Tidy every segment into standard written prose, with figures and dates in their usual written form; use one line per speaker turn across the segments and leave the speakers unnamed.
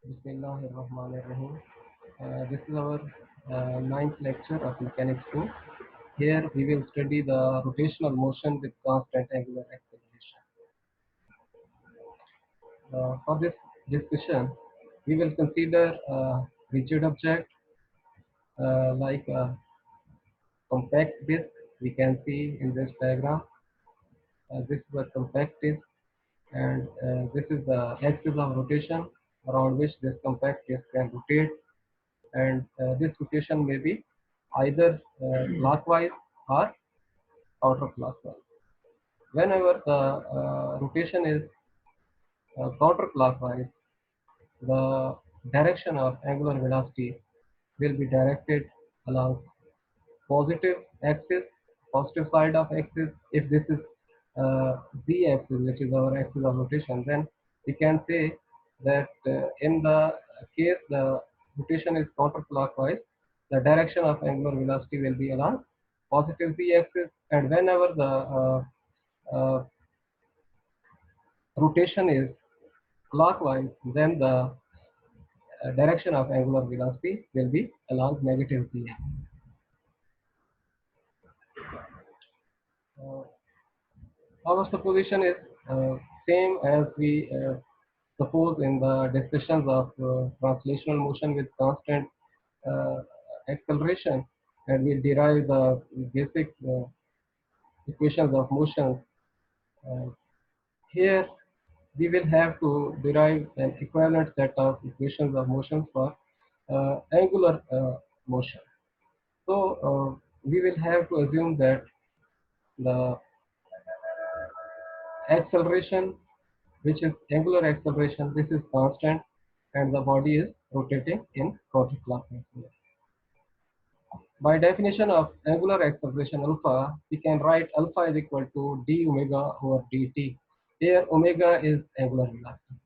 Bismillahirrahmanirrahim. This is our ninth lecture of Mechanics 2. Here we will study the rotational motion with constant angular acceleration. For this discussion, we will consider a rigid object like a compact disk. We can see in this diagram. This is a compact disk, and this is the axis of rotation around which this compact disk can rotate, and this rotation may be either clockwise or counterclockwise. Whenever the rotation is counterclockwise, the direction of angular velocity will be directed along positive axis, positive side of axis. If this is z axis, which is our axis of rotation, then we can say that in the case the rotation is counterclockwise, the direction of angular velocity will be along positive z axis, and whenever the rotation is clockwise, then the direction of angular velocity will be along negative z axis. Uh, our supposition is same as we suppose in the discussions of translational motion with constant uh, acceleration, and we derive the basic equations of motion. Uh, Here we will have to derive an equivalent set of equations of motion for angular motion. So we will have to assume that the acceleration, which is angular acceleration, this is constant, and the body is rotating in counterclockwise. By definition of angular acceleration alpha, we can write alpha is equal to d omega over dt. Here omega is angular velocity.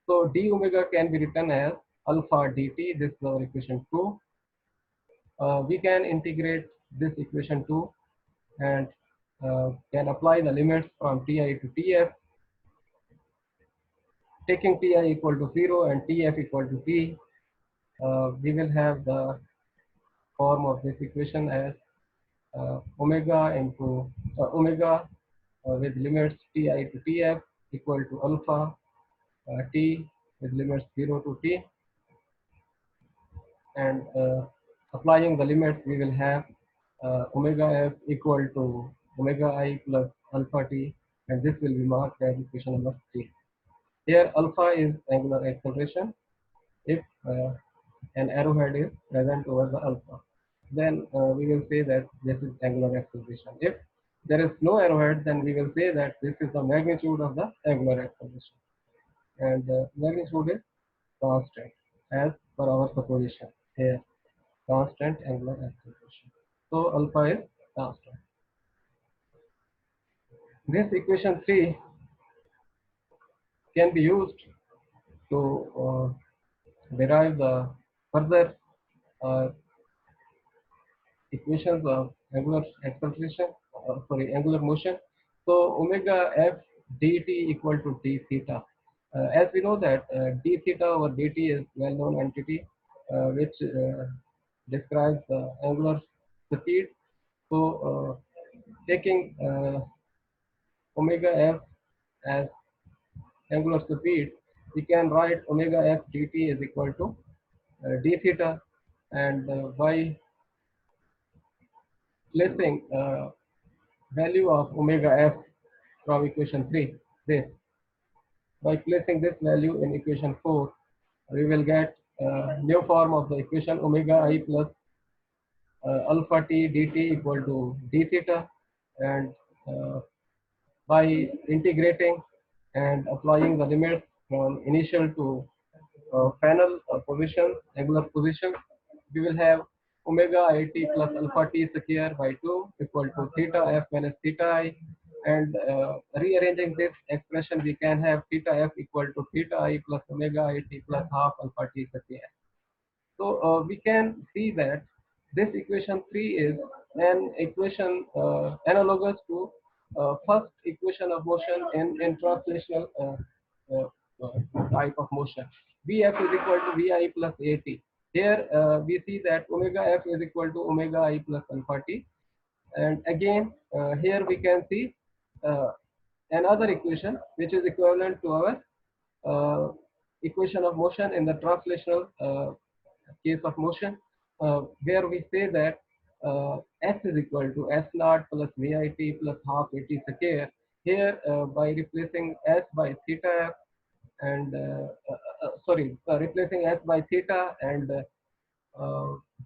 So d omega can be written as alpha dt. This is our equation 2. We can integrate this equation 2 and can apply the limits from ti to tf, taking ti equal to 0 and tf equal to t. We will have the form of this equation as omega into omega with limits ti to tf equal to alpha t with limits 0 to t, and applying the limits we will have omega f equal to omega I plus alpha t, and this will be marked as equation number 3. Here alpha is angular acceleration. If an arrowhead is present over the alpha, then we will say that this is angular acceleration. If there is no arrowhead, then we will say that this is the magnitude of the angular acceleration, and magnitude is constant as per our supposition here, constant angular acceleration. So alpha is constant. This equation 3 can be used to derive the further uh, equations of angular acceleration, angular motion. So omega f dt equal to d theta. As we know that d theta over dt is well-known entity which describes the angular speed. So taking omega f as angular speed, we can write omega f dt is equal to d theta, and by placing value of omega f from equation 3, this, by placing this value in equation 4, we will get new form of the equation omega I plus alpha t dt equal to d theta, and uh, by integrating and applying the limits from initial to final position, angular position, we will have omega I t plus alpha t square by 2 equal to theta f minus theta I, and rearranging this expression, we can have theta f equal to theta I plus omega I t plus half alpha t square. So we can see that this equation 3 is an equation analogous to first equation of motion in translational type of motion. Vf is equal to Vi plus At. Here we see that omega f is equal to omega I plus alpha t. And again, here we can see uh, another equation which is equivalent to our equation of motion in the translational case of motion, where we say that S is equal to S naught plus VIT plus half AT square. Here, by replacing S by theta f and replacing S by theta and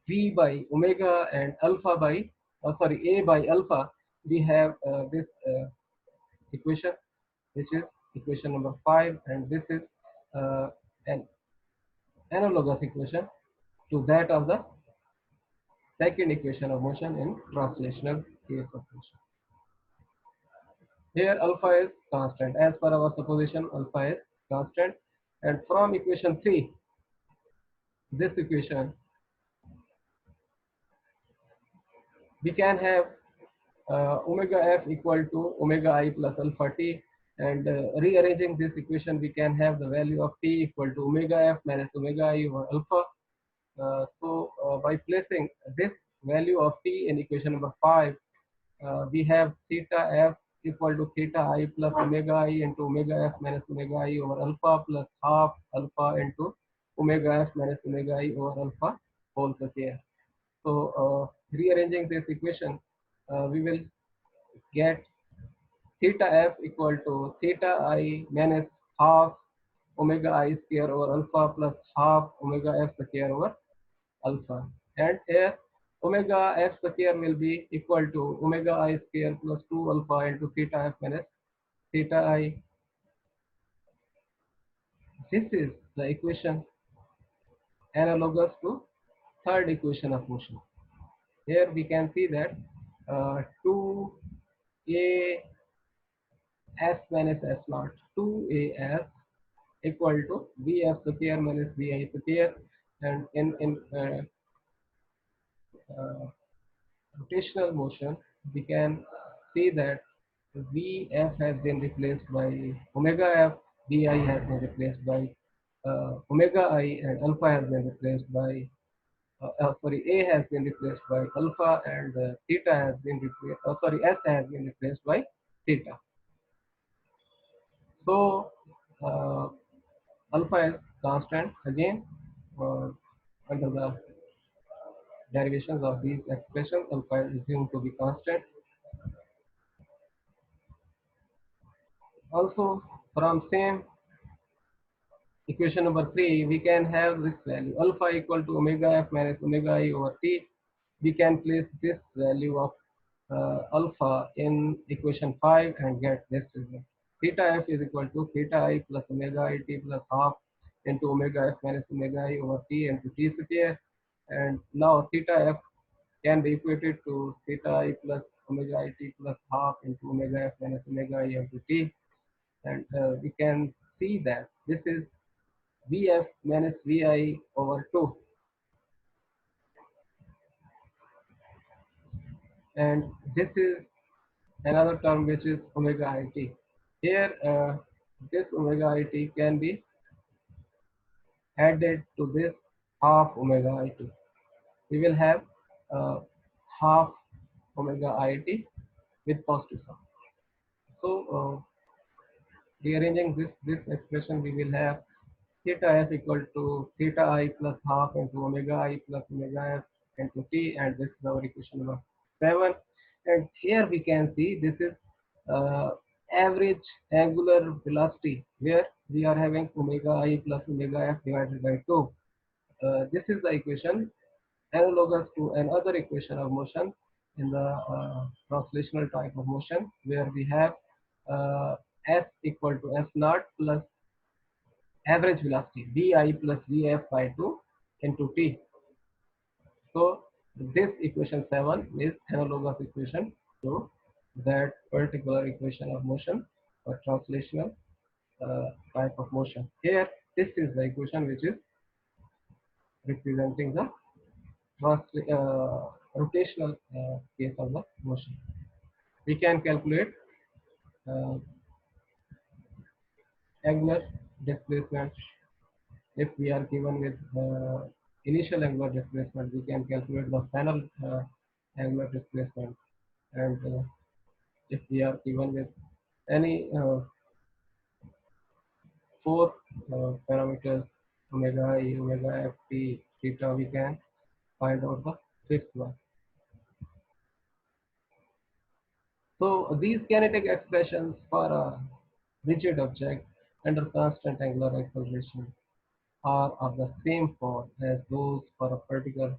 V by omega and alpha by A by alpha, we have this equation, which is equation number 5, and this is an analogous equation to that of the second equation of motion in translational case of motion. Here alpha is constant. As per our supposition, alpha is constant. And from equation 3, this equation, we can have omega f equal to omega I plus alpha t. And rearranging this equation, we can have the value of t equal to omega f minus omega I over alpha. By placing this value of t in equation number 5, we have theta f equal to theta I plus omega I into omega f minus omega I over alpha plus half alpha into omega f minus omega I over alpha whole square. So rearranging this equation, we will get theta f equal to theta I minus half omega I square over alpha plus half omega f square over alpha. And here omega f square will be equal to omega I square plus 2 alpha into theta f minus theta I. This is the equation analogous to third equation of motion. Here we can see that 2a s minus s naught, 2as equal to vf square minus vi square, and in rotational motion, we can see that Vf has been replaced by omega f, Vi has been replaced by omega I, and alpha has been replaced by A has been replaced by alpha, and theta has been replaced. S has been replaced by theta. So alpha is constant again under the derivations of these expressions. Alpha is assumed to be constant. Also, from same equation number 3, we can have this value alpha equal to omega f minus omega I over t. We can place this value of alpha in equation 5 and get this result. Theta f is equal to theta I plus omega I t plus half into omega f minus omega I over t into t square. And now theta f can be equated to theta I plus omega I t plus half into omega f minus omega I into t. And we can see that this is Vf minus Vi over 2. And this is another term which is omega it. Here, this omega it can be added to this half omega it. We will have half omega it with positive sign. So, rearranging this expression, we will have theta f equal to theta I plus half into omega I plus omega f into t, and this is our equation number 7. And here we can see this is average angular velocity, where we are having omega I plus omega f divided by 2. This is the equation analogous to another equation of motion in the translational type of motion, where we have s equal to s naught plus average velocity vi plus vf by 2 into t. So this equation 7 is analogous equation to that particular equation of motion or translational type of motion. Here, this is the equation which is representing the rotational case of the motion. We can calculate angular displacement. If we are given with initial angular displacement, we can calculate the final angular displacement. And if we are given with any four parameters, omega I, omega f, p, theta, we can find out the fifth one. So these kinetic expressions for a rigid object under constant angular acceleration are of the same form as those for a particle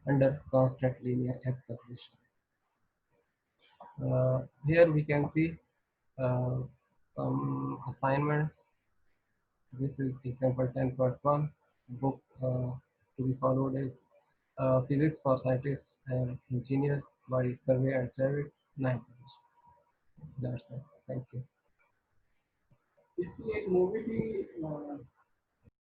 under constant linear acceleration. Here we can see uh, some assignments. This is example 10.1. Book to be followed is Physics for Scientists and Engineers by Survey and Travis, 9th edition. That's it. Thank you.
इसकी एक movie थी